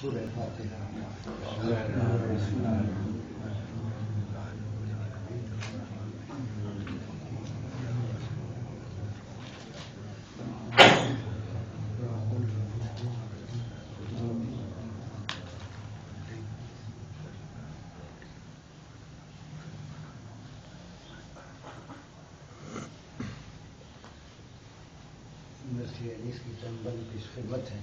سورہ فاتحہ۔ اس کی چند پیش خدمت ہے۔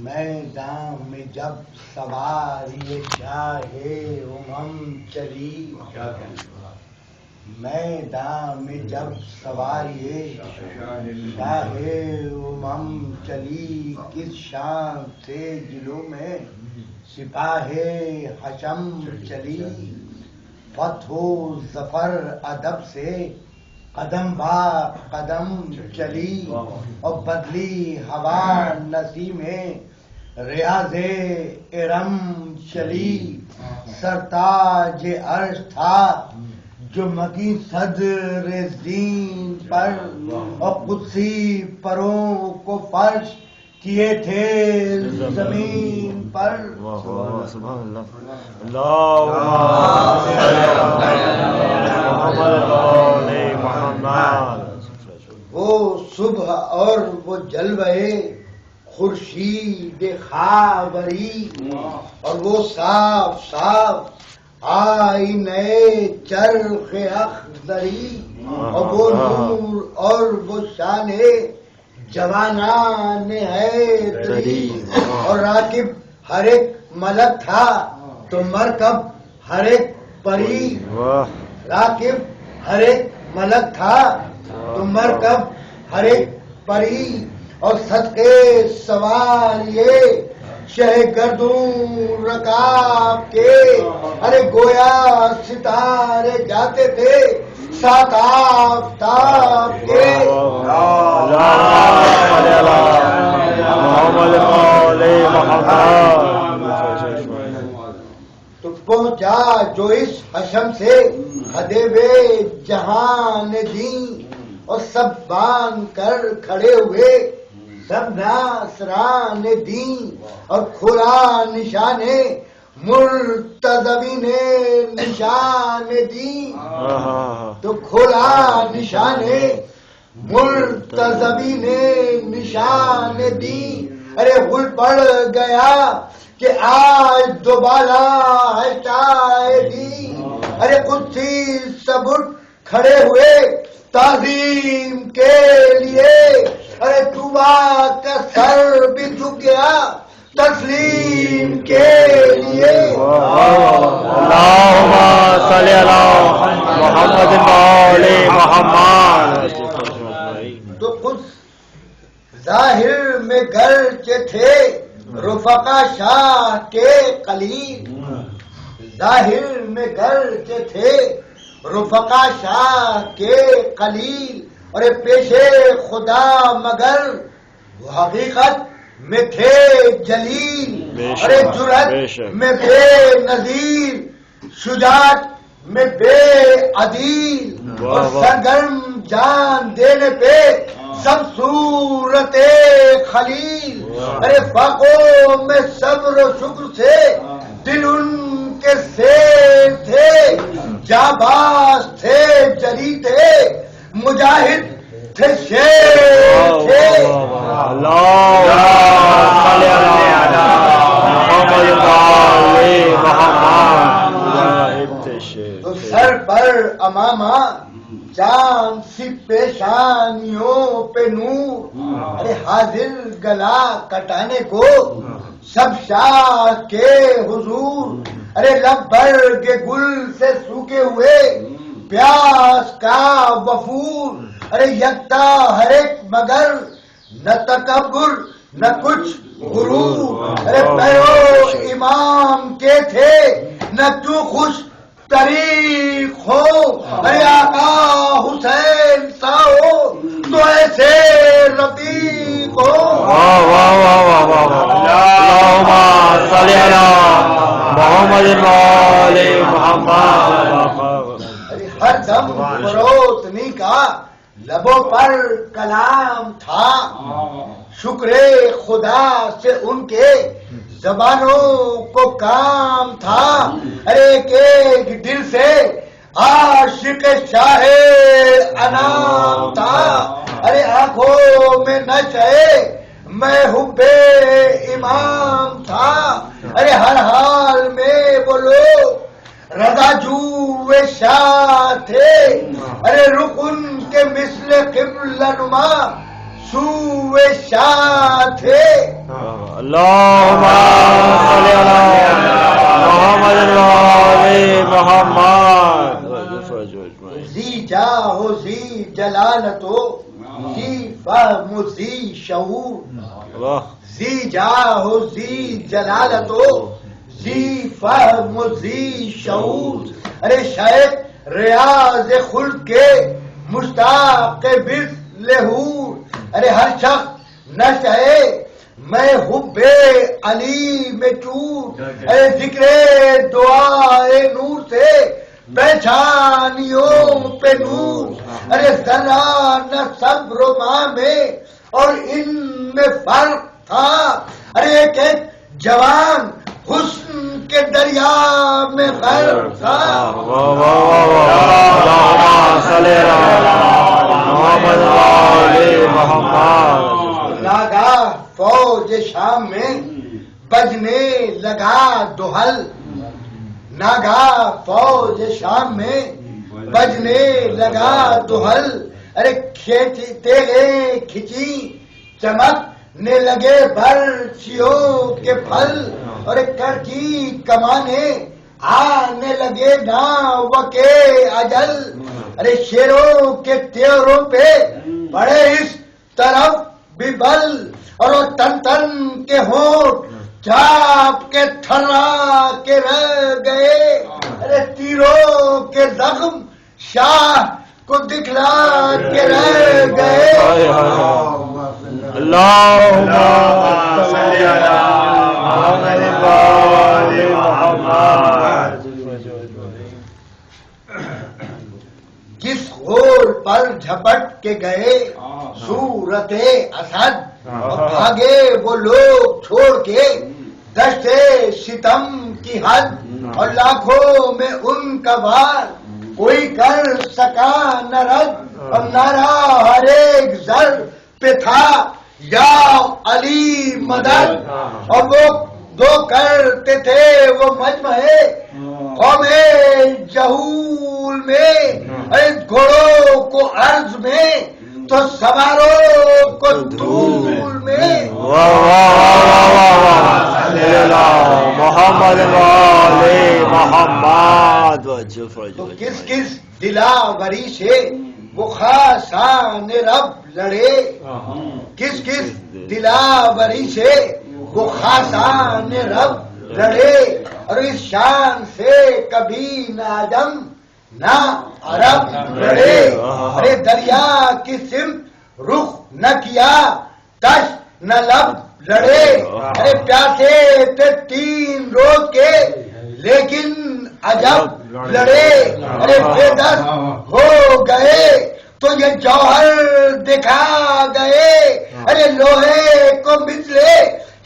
میدان میں جب سواری شاہ چلی، میدان میں جب سواری شاہ چلی، کس شان سے جلو میں سپاہ حشم چلی، فتح و ظفر ادب سے قدم با قدم چلی، اور بدلی ہوا نسیم ریاض ارم چلی، سرتاج عرش تھا جو مکی صدر زین پر، اور قدسی پروں کو فرش کیے تھے زمین پر۔ سبحان اللہ۔ وہ صبح اور وہ جلوے خورشید خاوری، اور وہ صاف صاف آئینے چرخ اخضری، اور وہ نور اور وہ شان جوانان حیدری، اور راکب ہر ایک ملک تھا تو مرکب ہر ایک پری، راکب ہر ایک ملک تھا تو مرکب ہر ایک پری، اور صدقے سواریے شہ گردوں رکاب کے، ارے گویا ستارے جاتے تھے ساتھ آفتاب کے۔ تو پہنچا جو اس حشم سے خدیوے جہان دین، اور سب باندھ کر کھڑے ہوئے سب ناصران دین، اور کھلا نشان مرتضوی نے نشان دین، تو کھلا نشان مرتضوی نے نشان دین۔ ارے غل پڑ گیا کہ آج دوبارہ ہے شاہدی، ارے قدسی سب اٹھ کھڑے ہوئے تعظیم کے لیے، ارے توبہ کا سر بھی جھک گیا تسلیم کے لیے۔ اللہم صلی علی محمد مولی محمد۔ تو کچھ ظاہر میں گرچہ تھے رفقا شاہ کے قلیل، ظاہر میں گرچہ تھے رفقا شاہ کے قلیل، اور پیشے خدا مگر وہ حقیقت میں تھے جلیل، اور جرأت میں بے نظیر، شجاعت میں بے عدیل، اور سرگرم جان دینے پہ سب صورت خلیل، ارے فاقوں میں صبر و شکر سے دل ان کے سیر تھے، جانباز تھے جری تھے مجاہد تھے شیر تھے۔ تو سر پر امامہ چاند سی پیشانیوں پہ نور، ارے حاضر گلا کٹانے کو سب شاہ کے حضور، ارے لب بھر کے گل سے سوکھے ہوئے پیاس کا وفور، ارے یکتا ہر ایک مگر نہ تکبر نہ کچھ غرور، ارے پیرو امام کے تھے نہ تو خوش طریق ہو، ارے آقا حسین سا ہو تو ایسے رفیق ہو۔ اللہم صلی علی محمد مولی محمد۔ ہر دم فروتنی کا لبوں پر کلام تھا، شکر خدا سے ان کے زبانوں کو کام تھا، ارے ایک ایک دل سے عاشق شاہ انام تھا، ارے آنکھوں میں نشے میں حب امام تھا، ارے ہر حال میں وہ لوگ رضا جو شاہ تھے، ارے رکن کے مثل قبلہ نما سو شاہ تھے۔ اللہم صلی علی محمد وآل محمد۔ زی جاہ و زی جلالت و زی فہم و زی شعور، زی جاہ و زی جلالت و زی فہم و زی شعور، ارے شاید ریاض خلق کے مشتاق بذل حور، ارے ہر شخص نشے میں حب علی میں چور، ارے ذکر دعائے نور سے پہچانیوں پہ نور، ارے ذرا نہ صبر و ماں میں اور ان میں فرق تھا، ارے ایک ایک جوان حسن کے دریا میں غرق تھا۔ اللہم صلی علی محمد وآل محمد۔ ناگاہ فوج شام میں بجنے لگا دوحل، ناگاہ فوج شام میں بجنے لگا دوحل، ارے تیرے کھچی چمکنے لگے برچھیوں کے پھل، اور کرچی کمانے آنے لگے ناو کے اجل، ارے شیروں کے تیروں پہ پڑے اس طرف بھی بل، اور وہ تن تن کے ہونٹ چاپ کے تھرا کے رہ گئے، ارے تیروں کے زخم شاہ کو دکھلا کے رہ گئے۔ اللہم صلی علی محمد وآل محمد۔ جس غور پر جھپٹ کے گئے صورت اسد، اور بھاگے وہ لوگ چھوڑ کے دشت ستم کی حد، اور لاکھوں میں ان کا وار کوئی کر سکا نہ رد، اور نعرہ ہر ایک زر پہ تھا یا علی مدد، اور وہ دو کرتے تھے وہ مجمع قوم جہول میں، گھوڑوں کو عرض میں تو سواروں کو طول میں۔ محمد وآل محمد۔ تو کس کس دلاوری سے وہ خاصان رب لڑے، کس کس دلاوری سے وہ خاصان رب لڑے، اور اس شان سے کبھی نہ عجم نہ عرب لڑے، ارے دریا کی سمت رخ نہ کیا تش نہ لب لڑے، ارے پیاسے تھے 3 روز کے لیکن عجب لڑے، ارے بے دست ہو گئے تو یہ جوہر دکھا گئے، ارے لوہے کو مثلے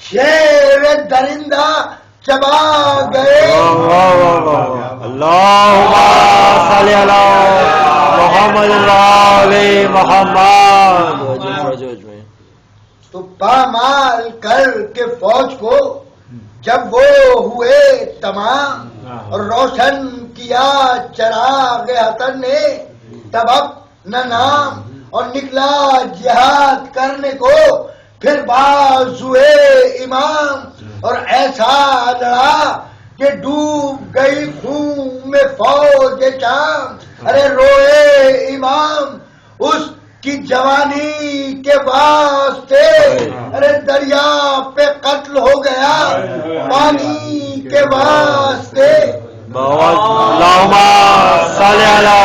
شیر درندہ چبا گئے۔ اللہم صلی علی محمد وآل محمد۔ تو پامال کر کے فوج کو جب وہ ہوئے تمام، اور روشن کیا چراغ حسن نے تب اپنا نام، اور نکلا جہاد کرنے کو پھر بازوئے امام، اور ایسا لڑا کہ ڈوب گئی خون میں فوج شام، ارے روئے امام اس کی جوانی کے واسطے، ارے دریا پہ قتل ہو گیا پانی کے واسطے۔ اللہم صلی علی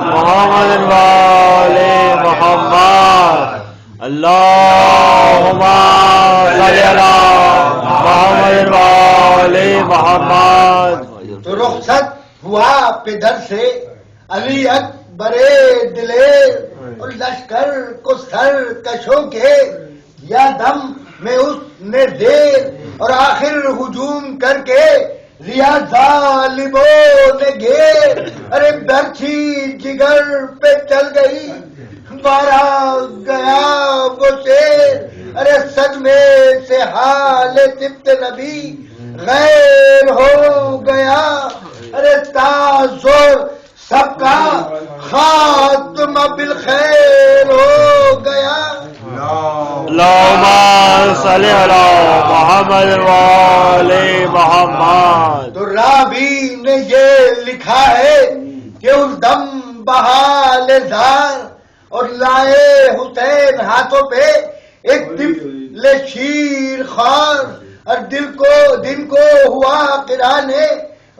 محمد وآل محمد۔ اللہم صلی علی محمد وآل محمد۔ تو رخصت ہوا پدر سے علی اکبر دلیر، اور لشکر کو سر کشوں کے یا دم میں اس نے دیر، اور آخر ہجوم کر کے ریا ظالموں نے گھیر، ارے برچھی جگر پہ چل گئی، مارا گیا وہ شیر، ارے صدمے سے حال طبط نبی غیر ہو گیا، ارے تاثر سب کا خاتمہ بالخیر ہو گیا۔ اللہم صلی علی محمد وآل محمد۔ تو راوی نے یہ لکھا ہے کہ اس دم بحال زار اور لائے حسین ہاتھوں پہ ایک طفل شیر خوار، اور دن کو ہوا قرانے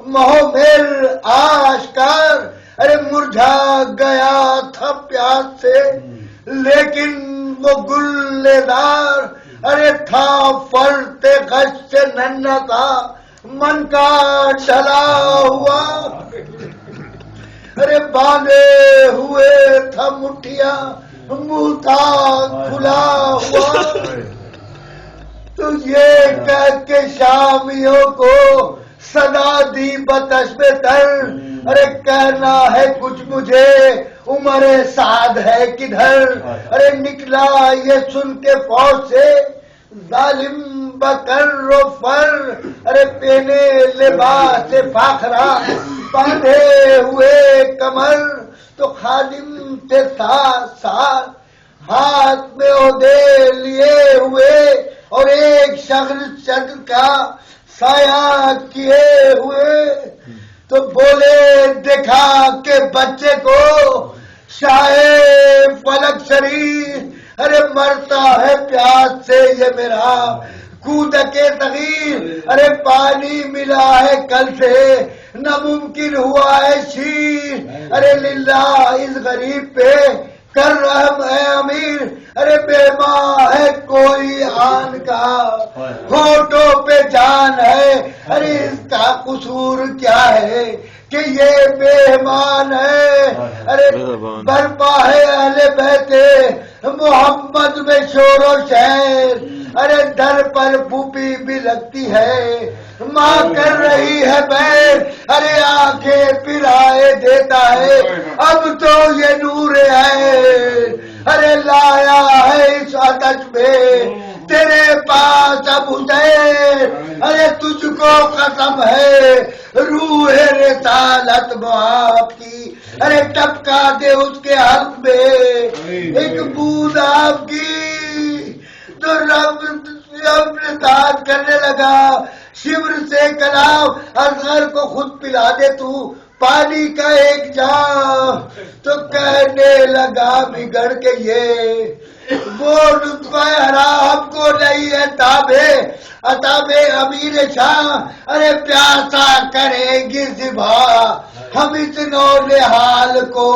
محمر آشکار، ارے مرجھا گیا تھا پیاس سے لیکن وہ گلزار، ارے تھا فرط غش سے ننھا تھا من کا ڈلا ہوا، ارے باندھے ہوئے تھا مٹھیاں منہ تھا کھلا ہوا۔ تو یہ کہہ کے شامیوں کو صدا دی بتشب تر، ارے کہنا ہے کچھ مجھے عمر سعد ہے کدھر، ارے نکلا یہ سن کے فوج سے ظالم بکر و فر، ارے پہنے لباس فاخرہ باندھے ہوئے کمر، تو خادم تھے ساتھ ساتھ ہاتھ میں عہدے لیے ہوئے، اور ایک شخص شد کا سایہ کیے ہوئے، تو بولے دکھا کے بچے کو شاہ فلک شریف، ارے مرتا ہے پیاس سے یہ میرا کود کے صغیر، ارے پانی ملا ہے کل سے نہ ممکن ہوا ہے شیر، ارے للہ اس غریب پہ کر رحم ہے امیر، ارے بے ماں ہے کوئی آن کا ہوٹوں پہ جان ہے، ارے اس کا قصور کیا ہے کہ یہ مہمان ہے، ارے برپا ہے اہل بیت محمد میں شور و شہر، ارے در پر پھوپھی بھی لگتی ہے ماں کر رہی ہے بیر، ارے آنکھیں پھرائے دیتا ہے اب تو یہ نور ہے، ارے لایا ہے اس آتش میں تیرے پاس اب حسین، ارے تجھ کو قسم ہے روح رسالت معاف کی، ارے ٹپکا دے اس کے حلق میں ایک بوند آپ کی، تو رب نثار کرنے لگا شبر سے کلام، اصغر کو خود پلا دے تو پانی کا ایک جام، تو کہنے لگا بگڑ کے یہ وہ لطف حرام کو نہیں ہے تابے امیر شاہ، ارے پیاسا کریں گی ذبح ہم اس نونہال کو،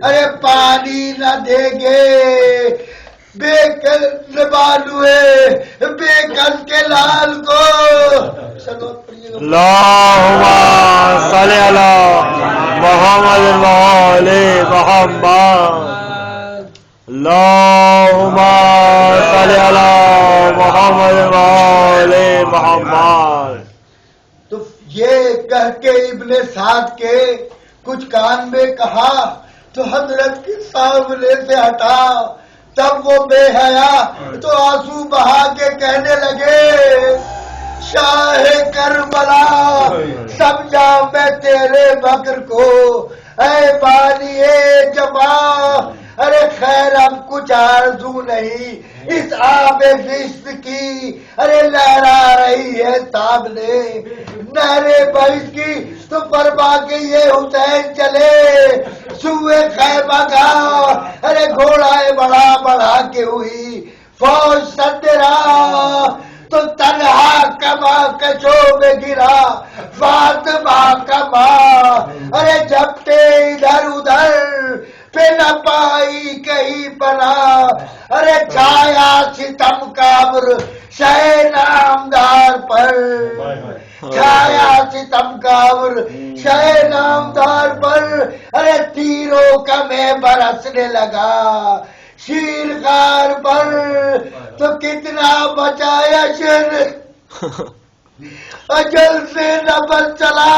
ارے پانی نہ دیں گے بے کل بالوے بے کل کے لال کو۔ اللہم صلی علی محمد وآل محمد۔ اللہم صلی علی محمد وآل محمد۔ تو یہ کہہ کے ابن سعد کے کچھ کان میں کہا تو حضرت کے سامنے سے ہٹا، تب وہ بے حیا تو آنسو بہا کے کہنے لگے شاہ کربلا سمجھا میں تیرے بکر کو، اے بانی جماع، ارے خیر اب کچھ آرزو نہیں اس آب فشت کی، ارے لہرا رہی ہے سامنے نہرے بحث کی، تو فرما کے یہ حسین چلے سوئے خیمہ کا، ارے گھوڑا بڑا بڑھا کے ہوئی فوج سدرا، تو تنہا کما کچو میں گرا فاطمہ کما، ارے جھپٹے ادھر ادھر پہ نہ پائی کہیں پنا، ارے چھایا ستم کا امر شہ نامدار پر، چھایا ستم کا امر شہ نامدار پر، ارے تیروں کا میں برسنے لگا شیر خار پر، تو کتنا بچایا شر اجل سے نفس چلا،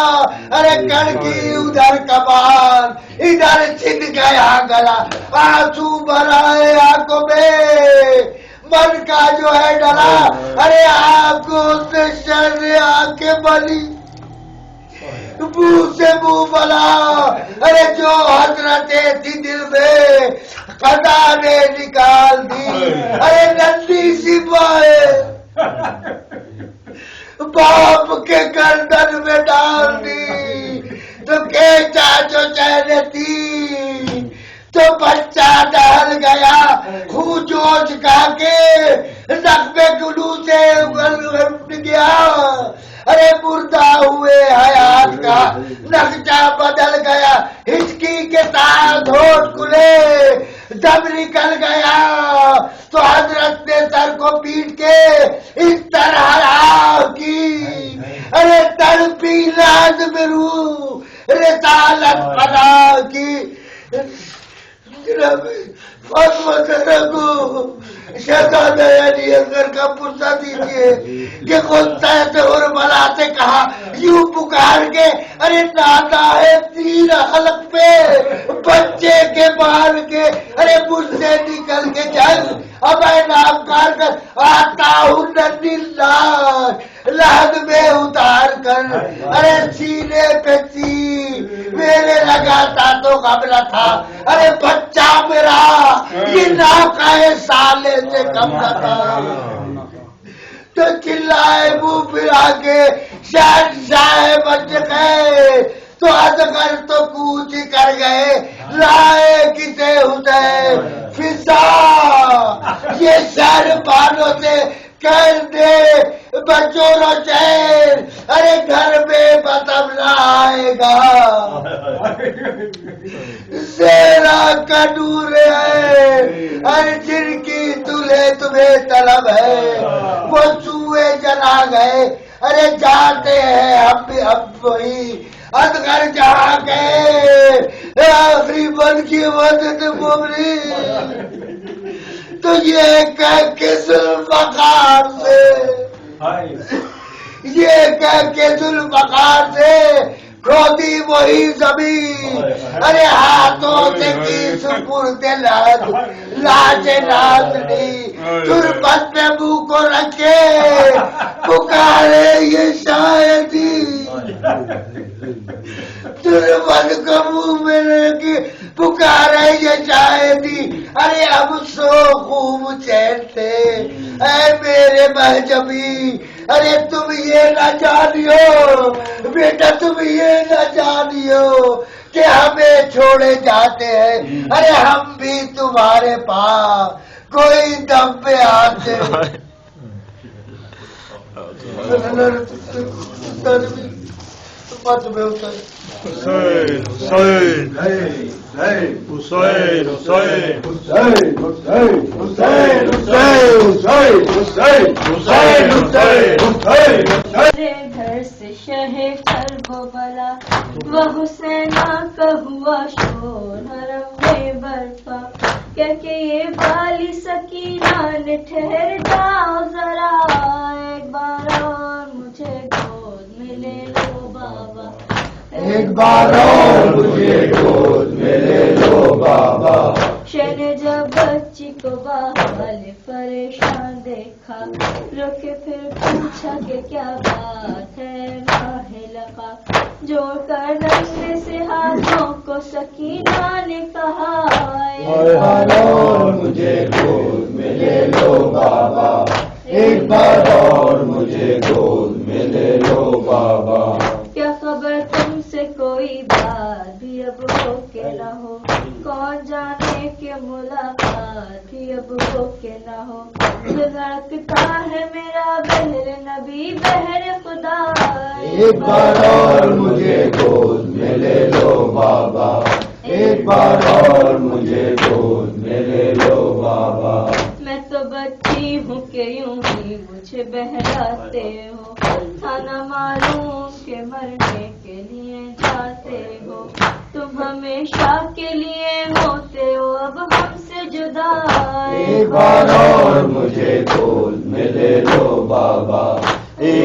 ارے کڑکی ادھر کمان، ادھر چھن گیا گلا، آنسو بھرائے آنکھوں میں، من کا جو ہے ڈلا، ارے آنکھوں سے شر آنکھیں بلی، منہ سے منہ بلا، ارے جو حسرتیں تھی دل میں خدا نے نکال دی، ارے ننھی سی مائیں باپ کے گردن میں ڈال دی، تو کھینچا جو چہرے تھی تو بچہ ڈال گیا، خون جوش کھا کے زخمے گلو سے اگل گیا، ارے مردہ ہوئے حیات کا نقشہ بدل گیا، ہچکی کے ساتھ ہوٹ کھلے دم نکل گیا، تو حضرت نے سر کو پیٹ کے اس طرح کی، ارے تڑپی لازم روح رسالت فنا کی، شہزادہ علی اصغر کا پرسہ دیجیے کہ خود سید ارملا سے کہا یوں پکار کے، ارے نانا ہے تیر حلق پہ بچے کے بال کے، ارے مجھ سے نکل کے چل، اب میں نام کار کر آتا ہوں ننھی لاش لحد میں اتار کر، ارے سینے پہ تیر میرے لگاتا تو قبلہ تھا، ارے بچہ میرا یہ ناقہ سالے سے کم نہ تھا، تو چلائے منہ پھرا کے شہنشاہ بچ گئے، تو اصغر تو کوچ کر گئے، لائے کسے حسین فضا، یہ شہر بانوں سے کر دے بچوں رو چین، ارے گھر میں بسم نہ آئے گا، زیرا کا نور ہے، ارے جن کی دلہے تمہیں طلب ہے، وہ سوئے جلا گئے، ارے جاتے ہیں ہم بھی اب وہی اصغر جہاں گئے، آخری بن کی مدد مبری، تو یہ کہہ کے ذوالفقار سے، یہ کہہ کے ذوالفقار سے کھودی وہی زمین، ارے ہاتھوں سے کی سپرد لاج نازنی، تربت پہ منہ کو رکھے پکارے یہ شاہدی، تربت کو منہ میں رکھے پکارے یہ شاہدی، ارے اب سو خوب چین سے اے میرے مہجبی، ارے تم یہ نہ جانیو بیٹا، تم یہ نہ جانیو کہ ہمیں چھوڑے جاتے ہیں، ارے ہم بھی تمہارے پاس کوئی دم پہ آتے مت میں اتر حسین حسین حسین حسین میرے گھر سے شہ کربلا وہ حسینہ کا ہوا شور حرم میں برپا، کیا کہ یہ والی سکینہ نے ٹھہر جاؤ ذرا، ایک بار اور مجھے گود میں لے لو بابا، ایک بار اور مجھے گود میں لے لو بابا، شہ نے جب بچی کو بحال پریشان دیکھا، رکے پھر پوچھا کہ کیا بات ہے ماہ لقا، جوڑ کر رکھنے سے ہاتھوں کو سکینہ نے کہا، ایک بار اور مجھے گود میں لے لو بابا، ایک بار اور مجھے گود میں لے لو بابا، کیا خبر تم سے کوئی بات بھی اب ہو کے نہ ہو، کون جانے کہ ملاقات بھی اب ہو کے نہ ہو، لڑکتا ہے میرا بہر نبی بہر خدا، ایک بار اور مجھے گود میں لے لو بابا، ایک بار اور مجھے گود میں لے لو بابا، میں تو بچی ہوں کہ یوں ہی مجھے بہلاتے ہو، تھا نہ معلوم کہ مرنے کے لیے جاتے ہو، تم ہمیشہ کے لیے ہوتے ہو اب ہم سے جدا، ایک بار اور مجھے گود میں لے لو بابا، ایک